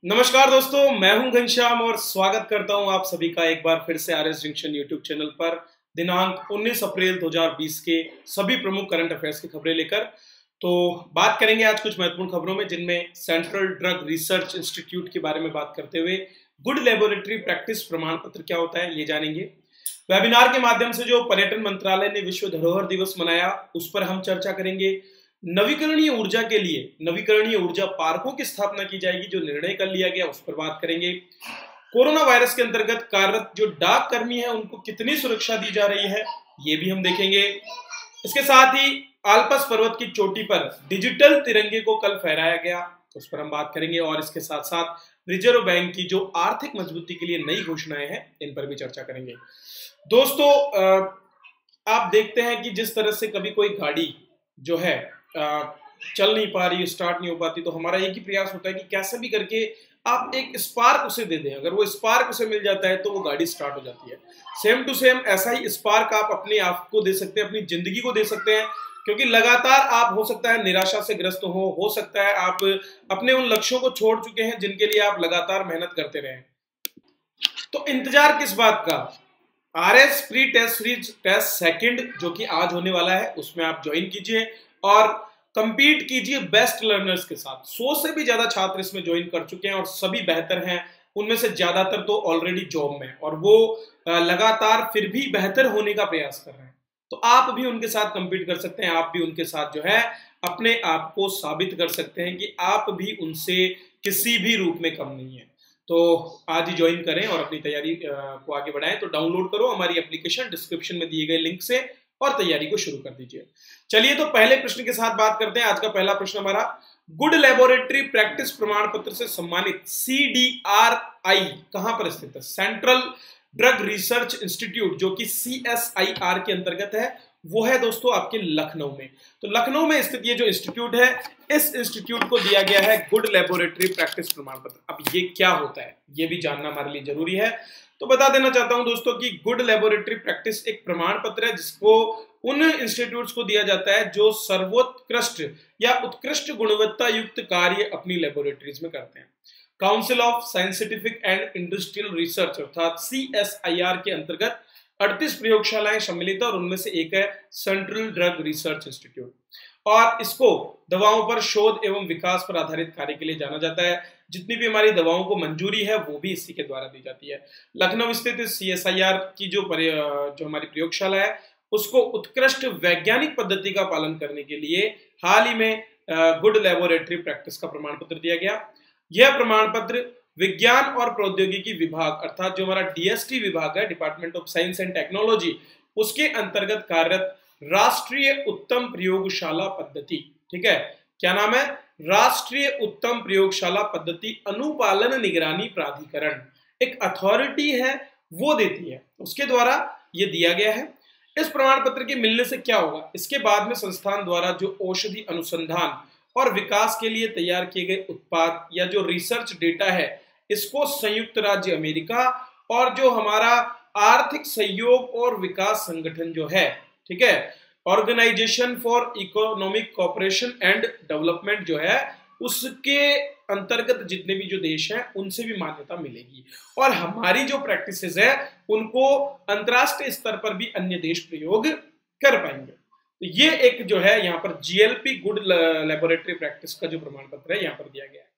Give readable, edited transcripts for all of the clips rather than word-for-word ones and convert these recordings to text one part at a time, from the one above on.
नमस्कार दोस्तों, मैं हूं घनश्याम और स्वागत करता हूं आप सभी का एक बार फिर से आरएस जंक्शन यूट्यूब चैनल पर दिनांक 19 अप्रैल 2020 के सभी प्रमुख करंट अफेयर्स की खबरें लेकर। तो बात करेंगे आज कुछ महत्वपूर्ण खबरों में, जिनमें सेंट्रल ड्रग रिसर्च इंस्टीट्यूट के बारे में बात करते हुए गुड लेबोरेटरी प्रैक्टिस प्रमाण पत्र क्या होता है ये जानेंगे। वेबिनार के माध्यम से जो पर्यटन मंत्रालय ने विश्व धरोहर दिवस मनाया उस पर हम चर्चा करेंगे। नवीकरणीय ऊर्जा के लिए नवीकरणीय ऊर्जा पार्कों की स्थापना की जाएगी, जो निर्णय कर लिया गया उस पर बात करेंगे। कोरोना वायरस के अंतर्गत कार्यरत जो डाक कर्मी है उनको कितनी सुरक्षा दी जा रही है ये भी हम देखेंगे। इसके साथ ही आल्पस पर्वत की चोटी पर डिजिटल तिरंगे को कल फहराया गया, उस पर हम बात करेंगे। और इसके साथ साथ रिजर्व बैंक की जो आर्थिक मजबूती के लिए नई घोषणाएं हैं इन पर भी चर्चा करेंगे। दोस्तों, आप देखते हैं कि जिस तरह से कभी कोई गाड़ी जो है चल नहीं पा रही, स्टार्ट नहीं हो पाती, तो हमारा एक ही प्रयास होता है कि कैसे भी करके आप एक स्पार्क उसे दे दें। अगर वो स्पार्क उसे मिल जाता है तो वो गाड़ी स्टार्ट हो जाती है। सेम टू सेम ऐसा ही स्पार्क आप अपने आप को दे सकते हैं, अपनी जिंदगी को दे सकते हैं, क्योंकि लगातार आप हो सकता है निराशा से ग्रस्त हो सकता है आप अपने उन लक्ष्यों को छोड़ चुके हैं जिनके लिए आप लगातार मेहनत करते रहे। तो इंतजार किस बात का? आरएस फ्री टेस्ट सेकंड जो कि आज होने वाला है उसमें आप ज्वाइन कीजिए और कंपीट कीजिए बेस्ट लर्नर्स के साथ। 100 से भी ज्यादा छात्र इसमें ज्वाइन कर चुके हैं और सभी बेहतर हैं। उनमें से ज्यादातर तो ऑलरेडी जॉब में और वो लगातार फिर भी बेहतर होने का प्रयास कर रहे हैं। तो आप भी उनके साथ कंपीट कर सकते हैं, आप भी उनके साथ जो है अपने आप को साबित कर सकते हैं कि आप भी उनसे किसी भी रूप में कम नहीं है। तो आज ही ज्वाइन करें और अपनी तैयारी को आगे बढ़ाएं। तो डाउनलोड करो हमारी एप्लीकेशन, डिस्क्रिप्शन में दिए गए लिंक से, और तैयारी को शुरू कर दीजिए। चलिए तो पहले प्रश्न के साथ बात करते हैं। आज का पहला प्रश्न हमारा, गुड लेबोरेटरी प्रैक्टिस प्रमाण पत्र से सम्मानित CDRI कहां पर स्थित है? सेंट्रल ड्रग रिसर्च इंस्टीट्यूट जो कि CSIR के अंतर्गत है, वो है दोस्तों आपके लखनऊ में। तो लखनऊ में स्थित ये जो इंस्टीट्यूट है, इस इंस्टीट्यूट को दिया गया है गुड लेबोरेटरी प्रैक्टिस प्रमाण पत्र। अब ये क्या होता है ये भी जानना हमारे लिए जरूरी है। तो बता देना चाहता हूं दोस्तों कि गुड लेबोरेटरी प्रैक्टिस एक प्रमाण पत्र है जिसको उन इंस्टीट्यूट्स को दिया जाता है जो सर्वोत्कृष्ट या उत्कृष्ट गुणवत्ता युक्त कार्य अपनी लेबोरेटरीज में करते हैं। Council of scientific and industrial research अर्थात CSIR के अंतर्गत 38 प्रयोगशालाएं सम्मिलित है और उनमें से एक है सेंट्रल ड्रग रिसर्च इंस्टीट्यूट। और इसको दवाओं पर शोध एवं विकास पर आधारित कार्य के लिए जाना जाता है। जितनी भी हमारी दवाओं को मंजूरी है वो भी इसी के द्वारा दी जाती है। लखनऊ स्थित CSIR की जो हमारी प्रयोगशाला है उसको उत्कृष्ट वैज्ञानिक पद्धति का पालन करने के लिए हाल ही में गुड लेबोरेटरी प्रैक्टिस का प्रमाण पत्र दिया गया। यह प्रमाण पत्र विज्ञान और प्रौद्योगिकी विभाग अर्थात जो हमारा DST विभाग है, department of science and technology, उसके अंतर्गत कार्यरत राष्ट्रीय उत्तम प्रयोगशाला पद्धति, ठीक है, क्या नाम है? राष्ट्रीय उत्तम प्रयोगशाला पद्धति अनुपालन निगरानी प्राधिकरण, एक अथॉरिटी है वो देती है, उसके द्वारा ये दिया गया है। इस प्रमाण पत्र के मिलने से क्या होगा? इसके बाद में संस्थान द्वारा जो औषधि अनुसंधान और विकास के लिए तैयार किए गए उत्पाद या जो रिसर्च डेटा है, इसको संयुक्त राज्य अमेरिका और जो हमारा आर्थिक सहयोग और विकास संगठन जो है, ठीक है, organisation for economic cooperation and development जो है, उसके अंतर्गत जितने भी जो देश हैं उनसे भी मान्यता मिलेगी और हमारी जो प्रैक्टिसेस है उनको अंतरराष्ट्रीय स्तर पर भी अन्य देश प्रयोग कर पाएंगे। तो ये एक जो है यहाँ पर GLP गुड लेबोरेटरी प्रैक्टिस का जो प्रमाण पत्र है यहाँ पर दिया गया है।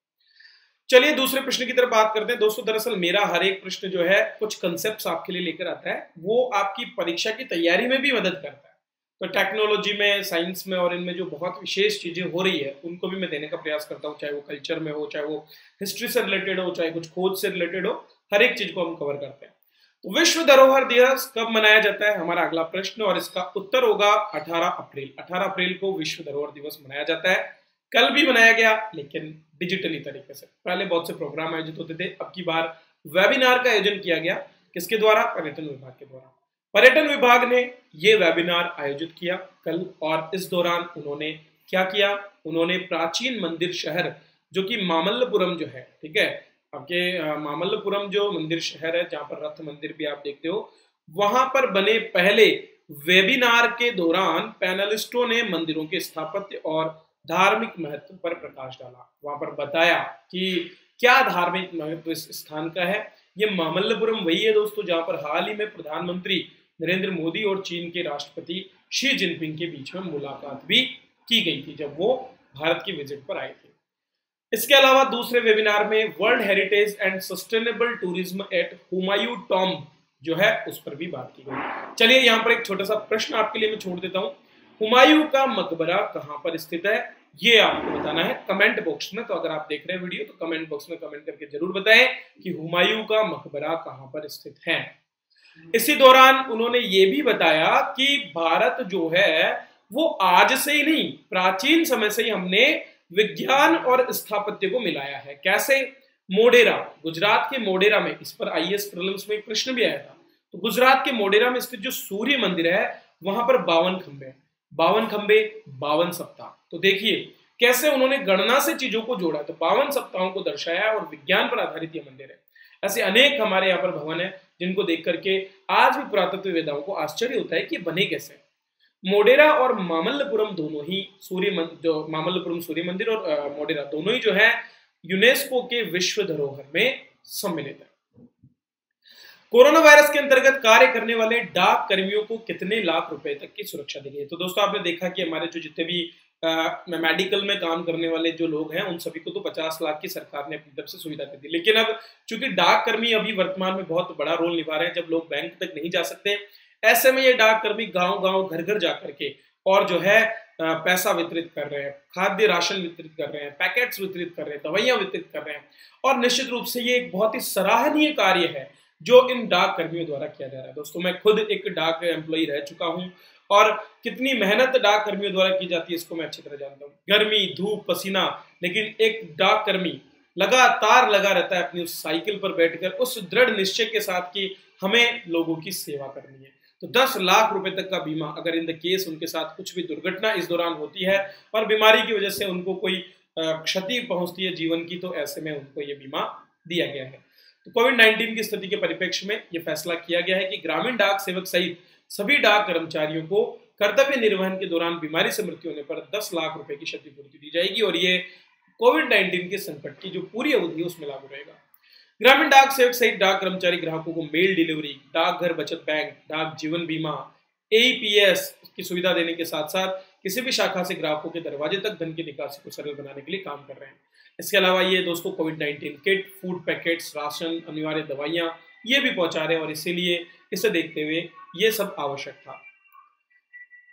चलिए दूसरे प्रश्न की तरफ बात करते हैं। दोस्तों, दरअसल मेरा हर एक प्रश्न जो है कुछ कंसेप्ट्स आपके लिए लेकर आता है, वो आपकी परीक्षा की तैयारी में भी मदद करता है। तो टेक्नोलॉजी में, साइंस में और इनमें जो बहुत विशेष चीजें हो रही है उनको भी मैं देने का प्रयास करता हूँ, चाहे वो कल्चर में हो, चाहे वो हिस्ट्री से रिलेटेड हो, चाहे कुछ खोज से रिलेटेड हो, हर एक चीज को हम कवर करते हैं। तो विश्व धरोहर दिवस कब मनाया जाता है, हमारा अगला प्रश्न, और इसका उत्तर होगा 18 अप्रैल। 18 अप्रैल को विश्व धरोहर दिवस मनाया जाता है। कल भी मनाया गया लेकिन डिजिटली तरीके से। पहले बहुत से प्रोग्राम आयोजित होते थे, अब की बार वेबिनार का आयोजन किया गया। किसके द्वारा? पर्यटन विभाग के द्वारा। पर्यटन विभाग ने ये वेबिनार आयोजित किया कल, और इस दौरान उन्होंने क्या किया? उन्होंने प्राचीन मंदिर शहर जो कि मामल्लपुरम जो है, ठीक है, आपके मामल्लपुरम जो मंदिर शहर है जहां पर रथ मंदिर भी आप देखते हो, वहां पर बने पहले वेबिनार के दौरान पैनलिस्टों ने मंदिरों के स्थापत्य और धार्मिक महत्व पर प्रकाश डाला। वहां पर बताया कि क्या धार्मिक महत्व इस स्थान का है? ये मामल्लपुरम वही है दोस्तों जहां पर हाल ही में प्रधानमंत्री नरेंद्र मोदी और चीन के राष्ट्रपति शी जिनपिंग के बीच में मुलाकात भी की गई थी जब वो भारत की विजिट पर आए थे। इसके अलावा दूसरे वेबिनार में world heritage and sustainable tourism at Humayun tomb जो है उस पर भी बात की गई। चलिए यहाँ पर एक छोटा सा प्रश्न आपके लिए मैं छोड़ देता हूँ। हुमायूं का मकबरा कहाँ पर स्थित है ये आपको बताना है कमेंट बॉक्स में। तो अगर आप देख रहे हैं वीडियो तो कमेंट बॉक्स में कमेंट करके जरूर बताएं कि हुमायूं का मकबरा कहाँ पर स्थित है। इसी दौरान उन्होंने ये भी बताया कि भारत जो है वो आज से ही नहीं, प्राचीन समय से ही हमने विज्ञान और स्थापत्य को मिलाया है। कैसे? मोढेरा, गुजरात के मोढेरा में, इस पर आईएएस प्रीलिम्स में एक प्रश्न भी आया था। तो गुजरात के मोढेरा में स्थित जो सूर्य मंदिर है वहां पर 52 खंबे, 52 खंबे 52 सप्ताह। तो देखिए कैसे उन्होंने गणना से चीजों को जोड़ा, तो 52 सप्ताहों को दर्शाया और विज्ञान पर आधारित यह मंदिर है। ऐसे अनेक हमारे यहाँ पर भवन है जिनको देख करके आज भी पुरातत्व वेदाओं को आश्चर्य होता है कि बने कैसे। मोढेरा और मामल्लपुरम दोनों ही जो मामल्लपुरम सूर्य मंदिर और मोढेरा दोनों ही जो है यूनेस्को के विश्व धरोहर में सम्मिलित है। कोरोना वायरस के अंतर्गत कार्य करने वाले डाक कर्मियों को कितने लाख रुपए तक की सुरक्षा दी गई? तो दोस्तों आपने देखा कि हमारे जो जितने भी मेडिकल में काम करने वाले जो लोग हैं उन सभी को तो 50 लाख की सरकार ने अपनी तरफ से सुविधा दे दी। लेकिन अब चूंकि डाक कर्मी अभी वर्तमान में बहुत बड़ा रोल निभा रहे हैं, जब लोग बैंक तक नहीं जा सकते, ऐसे में ये डाक कर्मी गांव-गांव घर-घर जाकर के और जो है पैसा वितरित कर रहे हैं, खाद्य राशन वितरित कर रहे हैं, पैकेट्स वितरित कर रहे हैं, दवाइयां वितरित कर रहे हैं। और निश्चित रूप से ये एक बहुत ही सराहनीय कार्य है जो इन डाक कर्मियों द्वारा किया जा रहा है। दोस्तों मैं खुद एक डाक एम्प्लॉई रह चुका हूं और कितनी मेहनत डाक कर्मियों द्वारा की जाती है इसको मैं अच्छी तरह जानता हूँ। गर्मी, धूप, पसीना, लेकिन एक डाक कर्मी लगातार लगा रहता है अपनी उस साइकिल पर बैठकर उस दृढ़ निश्चय के साथ कि हमें लोगों की सेवा करनी है। तो 10 लाख रुपए तक का बीमा अगर इन द केस उनके साथ कुछ भी दुर्घटना इस दौरान होती है और बीमारी की वजह से उनको कोई क्षति पहुंचती है जीवन की, तो ऐसे में उनको ये बीमा दिया गया है। तो कोविड-19 की स्थिति के परिप्रेक्ष्य में यह फैसला किया गया है कि ग्रामीण डाक सेवक सहित सभी डाक कर्मचारियों को कर्तव्य निर्वहन के दौरान बीमारी से मृत्यु होने पर 10 लाख रुपए की क्षतिपूर्ति दी जाएगी और ये कोविड-19 के संकट की जो पूरी अवधि है उसमें लागू रहेगा। ग्रामीण डाक सेवक सहित डाक कर्मचारी ग्राहकों को मेल डिलीवरी, डाकघर बचत बैंक, डाक जीवन बीमा, एईपीएस की सुविधा देने के साथ साथ किसी भी शाखा से ग्राहकों के दरवाजे तक धन की निकासी को सरल बनाने के लिए काम कर रहे हैं। इसके अलावा ये दोस्तों कोविड-19 किट, फूड पैकेट्स, राशन, अनिवार्य दवाइयां ये भी पहुंचा रहे हैं और इसीलिए इसे देखते हुए ये सब आवश्यक था।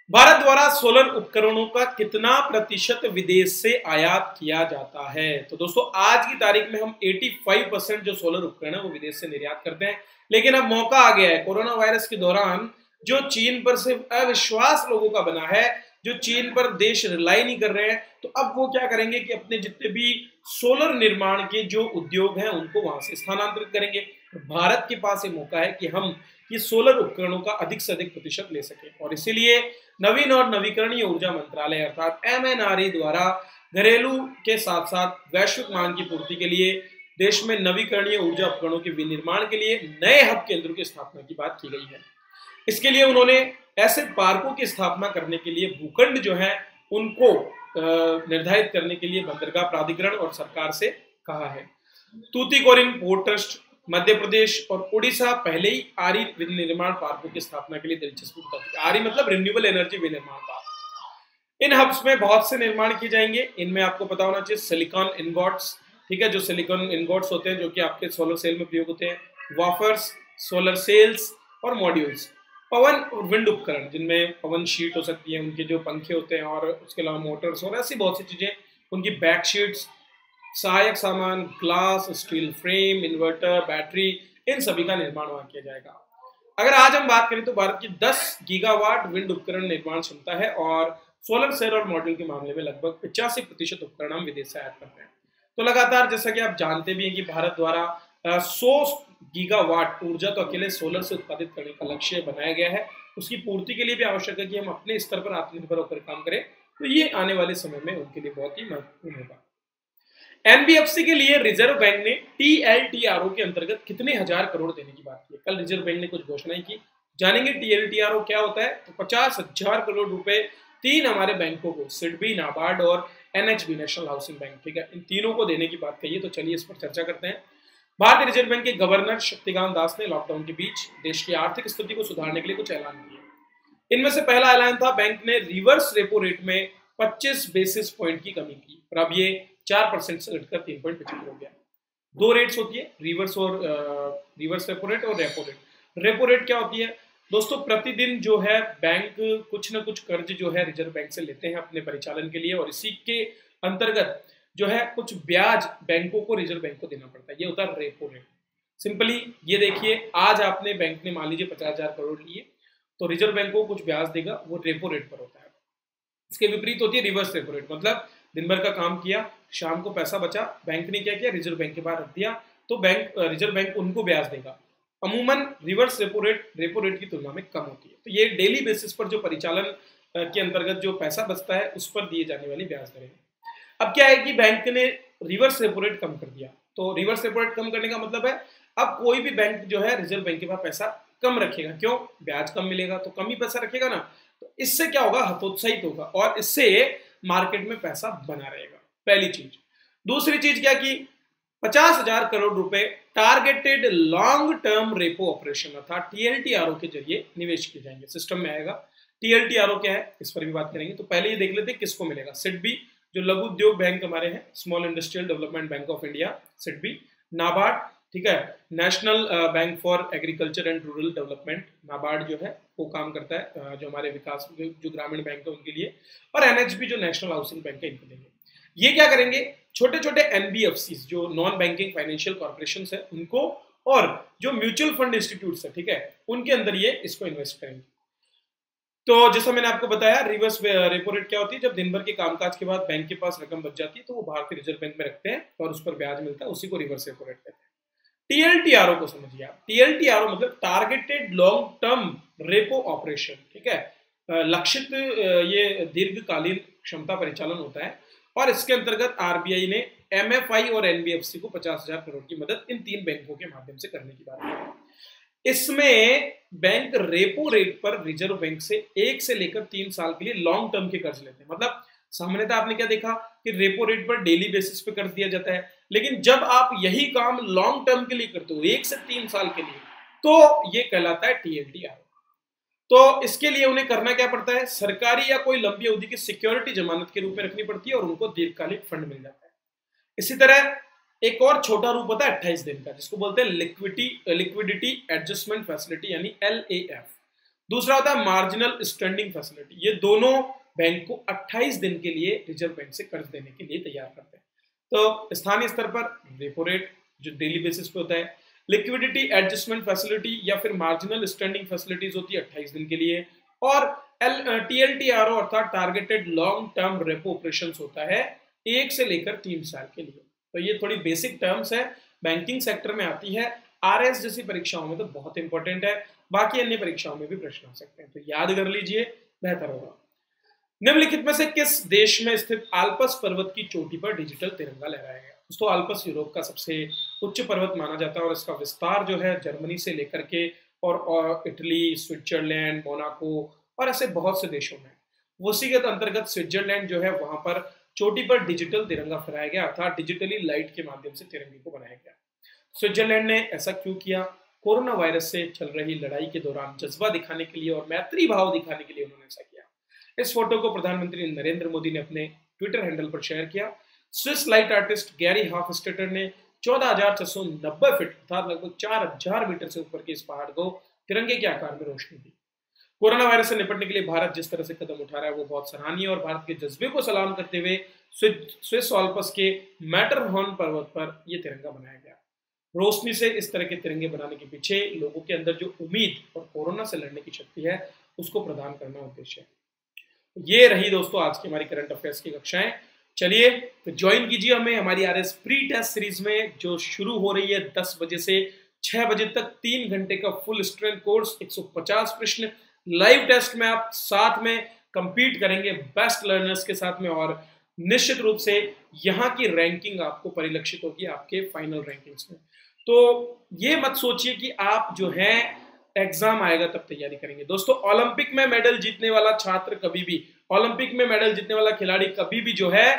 भारत द्वारा सोलर उपकरणों का कितना प्रतिशत विदेश से आयात किया जाता है? तो दोस्तों आज की तारीख में हम 85% जो सोलर उपकरण है वो विदेश से निर्यात करते हैं। लेकिन अब मौका आ गया है, कोरोना वायरस के दौरान जो चीन पर सिर्फ अविश्वास लोगों का बना है, जो चीन पर देश रिलाई नहीं कर रहे हैं, तो अब वो क्या करेंगे कि अपने जितने भी सोलर निर्माण के जो उद्योग हैं उनको वहां से स्थानांतरित करेंगे। भारत के पास ये मौका है कि हम ये सोलर उपकरणों का अधिक से अधिक प्रतिशत ले सके और इसीलिए नवीन और नवीकरणीय ऊर्जा मंत्रालय अर्थात MNRE द्वारा घरेलू के साथ साथ वैश्विक मांग की पूर्ति के लिए देश में नवीकरणीय ऊर्जा उपकरणों के विनिर्माण के लिए नए हब केंद्रों की स्थापना की बात की गई है। इसके लिए उन्होंने ऐसे पार्कों की स्थापना करने के लिए भूखंड जो है उनको निर्धारित करने के लिए बंदरगाह प्राधिकरण और सरकार से कहा है। तूतीकोरिन पोर्ट ट्रस्ट, मध्य प्रदेश और उड़ीसा पहले ही आरी विनिर्माण पार्कों की स्थापना के लिए दिलचस्पी बता चुके। आरी मतलब रिन्यूएबल एनर्जी विनिर्माण पार्क। इन हब्स में बहुत से निर्माण किए जाएंगे। इनमें आपको पता होना चाहिए सिलिकॉन इनगॉट्स, ठीक है, जो सिलिकॉन इनगॉट्स होते हैं जो कि आपके सोलर सेल में प्रयोग होते हैं, वाफर्स, सोलर सेल्स और मॉड्यूल्स, पवन और विंड उपकरण जिनमें पवन शीट हो सकती है, उनके जो पंखे होते हैं और उसके अलावा मोटर्स और ऐसी बहुत सी चीजें, उनकी बैक शीट्स, सहायक सामान, glass, steel frame, inverter, battery, इन सभी का निर्माण वहां किया जाएगा। अगर आज हम बात करें तो भारत की 10 गीगावाट विंड उपकरण निर्माण क्षमता है और सोलर सेल और मॉड्यूल के मामले में लगभग 85% उपकरण हम विदेश से आयात करते हैं। तो लगातार जैसा कि आप जानते भी हैं कि भारत द्वारा 100 गीगावाट ऊर्जा तो अकेले सोलर से उत्पादित करने का लक्ष्य बनाया गया है। उसकी पूर्ति के लिए भी आवश्यक है कि हम अपने स्तर पर आत्मनिर्भर होकर काम करें, तो ये आने वाले समय में उनके लिए बहुत ही महत्वपूर्ण होगा। एनबीएफसी के लिए रिजर्व बैंक ने TLTRO के अंतर्गत कितने हजार करोड़ देने की बात की है? कल रिजर्व बैंक ने कुछ घोषणाएं की, जानेंगे TLTRO क्या होता है। तो 50,000 करोड़ रुपए 3 हमारे बैंकों को, सिडबी, नाबार्ड और NHB नेशनल हाउसिंग बैंक, ठीक है, इन तीनों को देने की बात कही है। तो चलिए इस पर चर्चा करते हैं। भारतीय रिजर्व बैंक के गवर्नर शक्तिकांत दास ने लॉकडाउन के बीच देश की आर्थिक स्थिति को सुधारने के लिए कुछ ऐलान किए। इनमें से पहला ऐलान था, बैंक ने रिवर्स रेपो रेट में 25 बेसिस पॉइंट की कमी की और अब ये 4% से घटकर 3.75 हो गया। दो रेट्स होती है, रिवर्स रेपो रेट और रेपो रेट। रेपो रेट क्या होती है दोस्तों? प्रतिदिन जो है बैंक कुछ ना कुछ कर्ज जो है रिजर्व बैंक से लेते हैं अपने परिचालन के लिए, और इसी के अंतर्गत जो है कुछ ब्याज बैंकों को रिजर्व बैंक को देना पड़ता है, ये होता है रेपो रेट। सिंपली ये देखिए, आज आपने बैंक ने मान लीजिए 50,000 करोड़ लिए, तो रिजर्व बैंक को कुछ ब्याज देगा, वो रेपो रेट पर होता है। इसके विपरीत होती है रिवर्स रेपो रेट, मतलब दिन भर का काम किया, शाम को पैसा बचा, बैंक ने क्या किया, रिजर्व बैंक के पास रख दिया, तो रिजर्व बैंक उनको ब्याज देगा। अमूमन रिवर्स रेपो रेट की तुलना में कम होती है। तो ये डेली बेसिस पर जो परिचालन के अंतर्गत जो पैसा बचता है उस पर दिए जाने वाली ब्याज दरें। अब क्या है कि बैंक ने रिवर्स रेपो रेट कम कर दिया, तो रिवर्स रेपो रेट कम करने का मतलब है अब कोई भी बैंक जो है रिजर्व बैंक के पास पैसा कम रखेगा। क्यों? ब्याज कम मिलेगा तो कम ही पैसा रखेगा ना, तो इससे क्या होगा, हतोत्साहित होगा और इससे मार्केट में पैसा बना रहेगा, पहली चीज। दूसरी चीज क्या कि 50,000 करोड़ रुपए targeted long term repo operation अर्थात TLTRO के जरिए निवेश किए जाएंगे, सिस्टम में आएगा। TLTRO क्या है, इस पर भी बात करेंगे। तो पहले ये देख लेते हैं किसको मिलेगा। सिडबी जो लघु उद्योग बैंक हमारे हैं, small industrial development bank of India, SIDBI, NABARD, ठीक है, national bank for agriculture and rural development, NABARD जो है वो काम करता है जो हमारे विकास जो ग्रामीण बैंक है उनके लिए, और NHB जो नेशनल हाउसिंग बैंक है इनको देंगे। ये क्या करेंगे, छोटे छोटे NBFCs जो नॉन बैंकिंग फाइनेंशियल कॉर्पोरेशन है उनको, और जो म्यूचुअल फंड इंस्टीट्यूट्स है, ठीक है, उनके अंदर ये इसको इन्वेस्ट करेंगे। तो जैसा मैंने आपको बताया, रिवर्स रेपो रेट क्या होती है, जब दिन भर के कामकाज के बाद बैंक के पास रकम बच जाती है तो वो भारतीय रिजर्व बैंक में रखते हैं और उस पर ब्याज मिलता है, उसी को रिवर्स रेपो रेट कहते हैं। TLTRO को समझिए आप। TLTRO मतलब targeted long term repo operation, ठीक है, लक्षित ये दीर्घकालीन क्षमता परिचालन होता है, और इसके अंतर्गत RBI ने MFI और NBFC को 50,000 करोड़ की मदद इन तीन बैंकों के माध्यम से करने की बात है। इसमें बैंक रेपो रेट पर रिजर्व बैंक से 1 से लेकर 3 साल के लिए लॉन्ग टर्म के कर्ज लेते हैं। मतलब सामान्यतः आपने क्या देखा कि रेपो रेट पर डेली बेसिस पे कर्ज दिया जाता है, लेकिन जब आप यही काम लॉन्ग टर्म के लिए करते हो 1 से 3 साल के लिए, तो ये कहलाता है TLTRO। तो इसके लिए उन्हें करना क्या पड़ता है, सरकारी या कोई लंबी अवधि की सिक्योरिटी जमानत के रूप में रखनी पड़ती है और उनको दीर्घकालिक फंड मिल जाता है। इसी तरह एक और छोटा रूप होता है 28 दिन का, जिसको बोलते हैं लिक्विडिटी एडजस्टमेंट फैसिलिटी यानी LAF। दूसरा होता है मार्जिनल स्टैंडिंग फैसिलिटी। ये दोनों बैंक को 28 दिन के लिए रिजर्व बैंक से कर्ज देने के लिए तैयार करते हैं। तो स्थानीय स्तर पर रेपो रेट जो डेली बेसिस पे होता है, लिक्विडिटी एडजस्टमेंट फैसिलिटी या फिर मार्जिनल स्टैंडिंग फैसिलिटीज होती है 28 दिन के लिए, और TLTRO अर्थात targeted long term repo operations होता है 1 से लेकर 3 साल के लिए। तो ये थोड़ी बेसिक टर्म्स है, बैंकिंग सेक्टर में आती है, RS जैसी परीक्षाओं में तो बहुत इंपॉर्टेंट है, बाकी अन्य परीक्षाओं में भी प्रश्न आ सकते हैं, तो याद कर लीजिए, बेहतर होगा। निम्नलिखित में से किस देश में स्थित आल्प्स पर्वत की चोटी पर डिजिटल तिरंगा लहराया गया? दोस्तों आल्प्स यूरोप का सबसे उच्च पर्वत माना जाता है और इसका विस्तार जो है जर्मनी से लेकर के और इटली, स्विट्जरलैंड, मोनाको और ऐसे बहुत से देशों में। उसी के अंतर्गत स्विट्जरलैंड जो है वहां पर चोटी पर डिजिटल तिरंगा फहराया गया, अर्थात डिजिटली लाइट के माध्यम से तिरंगे को बनाया गया। स्विट्जरलैंड ने ऐसा क्यों किया? कोरोना वायरस से चल रही लड़ाई के दौरान जज्बा दिखाने के लिए और मैत्री भाव दिखाने के लिए उन्होंने ऐसा किया। इस फोटो को प्रधानमंत्री नरेंद्र मोदी ने अपने ट्विटर हैंडल पर शेयर किया। स्विस लाइट आर्टिस्ट गैरी हाफस्टेटर ने 14,690 फीट अर्थात लगभग 4,000 मीटर से ऊपर के इस पहाड़ को तिरंगे के आकार में रोशनी दी। कोरोना वायरस से निपटने के लिए भारत जिस तरह से कदम उठा रहा है वो बहुत सराहनीय, और भारत के जज्बे को सलाम करते हुए स्विस आल्प्स के मैटरहॉर्न पर्वत पर यह तिरंगा बनाया गया। रोशनी से इस तरह के तिरंगे बनाने के पीछे लोगों के अंदर जो उम्मीद और कोरोना से लड़ने की शक्ति है उसको प्रदान करना उद्देश्य है। ये रही दोस्तों आज की हमारी करंट अफेयर्स की कक्षाएं। चलिए तो ज्वाइन कीजिए हमें हमारी RS प्री टेस्ट सीरीज में, जो शुरू हो रही है 10 बजे से 6 बजे तक, 3 घंटे का फुल स्ट्रेंथ कोर्स, 150 प्रश्न लाइव टेस्ट में आप साथ में कंपीट करेंगे बेस्ट लर्नर्स के साथ में, और निश्चित रूप से यहाँ की रैंकिंग आपको परिलक्षित होगी आपके फाइनल रैंकिंग्स में। तो ये मत सोचिए कि आप जो है एग्जाम आएगा तब तैयारी करेंगे। दोस्तों ओलंपिक में मेडल जीतने वाला छात्र कभी भी, ओलंपिक में मेडल जीतने वाला खिलाड़ी कभी भी जो है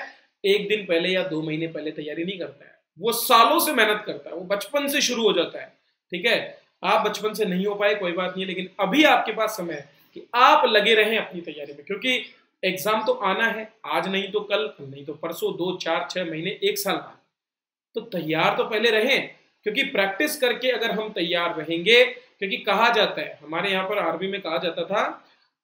एक दिन पहले या 2 महीने पहले तैयारी नहीं करता है, वो सालों से मेहनत करता है, वो बचपन से शुरू हो जाता है। ठीक है, आप बचपन से नहीं हो पाए कोई बात नहीं है, लेकिन अभी आपके पास समय है कि आप लगे रहें अपनी तैयारी में, क्योंकि एग्जाम तो आना है, आज नहीं तो कल नहीं तो परसों, 2, 4, 6 महीने, 1 साल बाद। तो तैयार तो पहले रहें, क्योंकि प्रैक्टिस करके अगर हम तैयार रहेंगे, क्योंकि कहा जाता है हमारे यहाँ पर आर्मी में कहा जाता था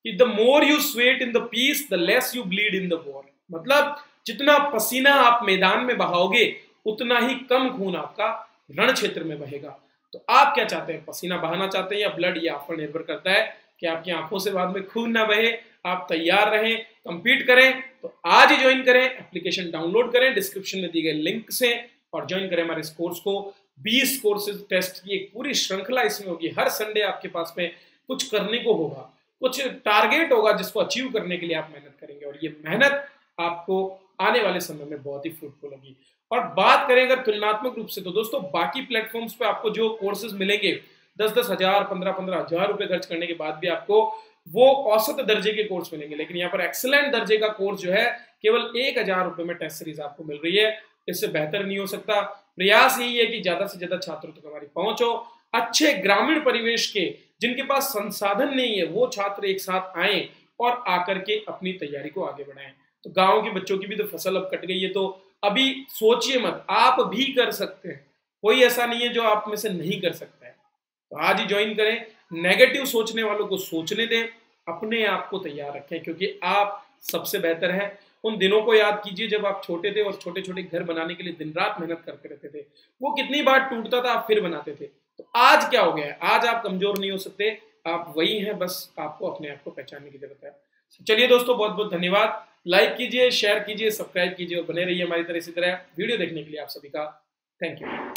कि the more you sweat in the peace the less you bleed in the war. मतलब जितना पसीना आप मैदान में बहाओगे उतना ही कम खून आपका रण क्षेत्र में बहेगा। तो आप क्या चाहते हैं, पसीना बहाना चाहते हैं या ब्लड? ये आप पर निर्भर करता है कि आपकी आंखों से बाद में खून ना बहे, आप तैयार रहें, कंपीट करें। तो आज ही ज्वाइन करें, एप्लीकेशन डाउनलोड करें डिस्क्रिप्शन में दी गए लिंक से, और ज्वाइन करें हमारे इस कोर्स को। 20 कोर्सेज टेस्ट की एक पूरी श्रृंखला इसमें होगी। हर संडे आपके पास में कुछ करने को होगा, कुछ टारगेट होगा जिसको अचीव करने के लिए आप मेहनत करेंगे, और ये मेहनत आपको आने वाले समय में बहुत ही फ्रूटफुल होगी। और बात करें अगर तुलनात्मक रूप से, तो दोस्तों बाकी प्लेटफॉर्म्स पे आपको जो कोर्सेज मिलेंगे 10-10 हजार, 15-15 हजार रुपए खर्च करने के बाद भी आपको वो औसत दर्जे के कोर्स मिलेंगे, लेकिन यहाँ पर एक्सीलेंट दर्जे का कोर्स जो है केवल 1000 रुपए में टेस्ट सीरीज आपको मिल रही है। इससे बेहतर नहीं हो सकता। प्रयास यही है कि ज्यादा से ज्यादा छात्रों तक हमारी पहुंच हो। अच्छे ग्रामीण परिवेश के जिनके पास संसाधन नहीं है वो छात्र एक साथ आए और आकर के अपनी तैयारी को आगे बढ़ाएं। तो गांव के बच्चों की भी तो फसल अब कट गई है, तो अभी सोचिए मत, आप भी कर सकते हैं। कोई ऐसा नहीं है जो आप में से नहीं कर सकता है। तो आज ही ज्वाइन करें, नेगेटिव सोचने वालों को सोचने दें, अपने आप को तैयार रखें, क्योंकि आप सबसे बेहतर है। उन दिनों को याद कीजिए जब आप छोटे थे और छोटे छोटे घर बनाने के लिए दिन रात मेहनत करते रहते थे। वो कितनी बार टूटता था, आप फिर बनाते थे। तो आज क्या हो गया है, आज आप कमजोर नहीं हो सकते, आप वही हैं, बस आपको अपने आप को पहचानने की जरूरत है। चलिए दोस्तों, बहुत बहुत धन्यवाद। लाइक कीजिए, शेयर कीजिए, सब्सक्राइब कीजिए और बने रहिए हमारी तरह इसी तरह वीडियो देखने के लिए। आप सभी का थैंक यू।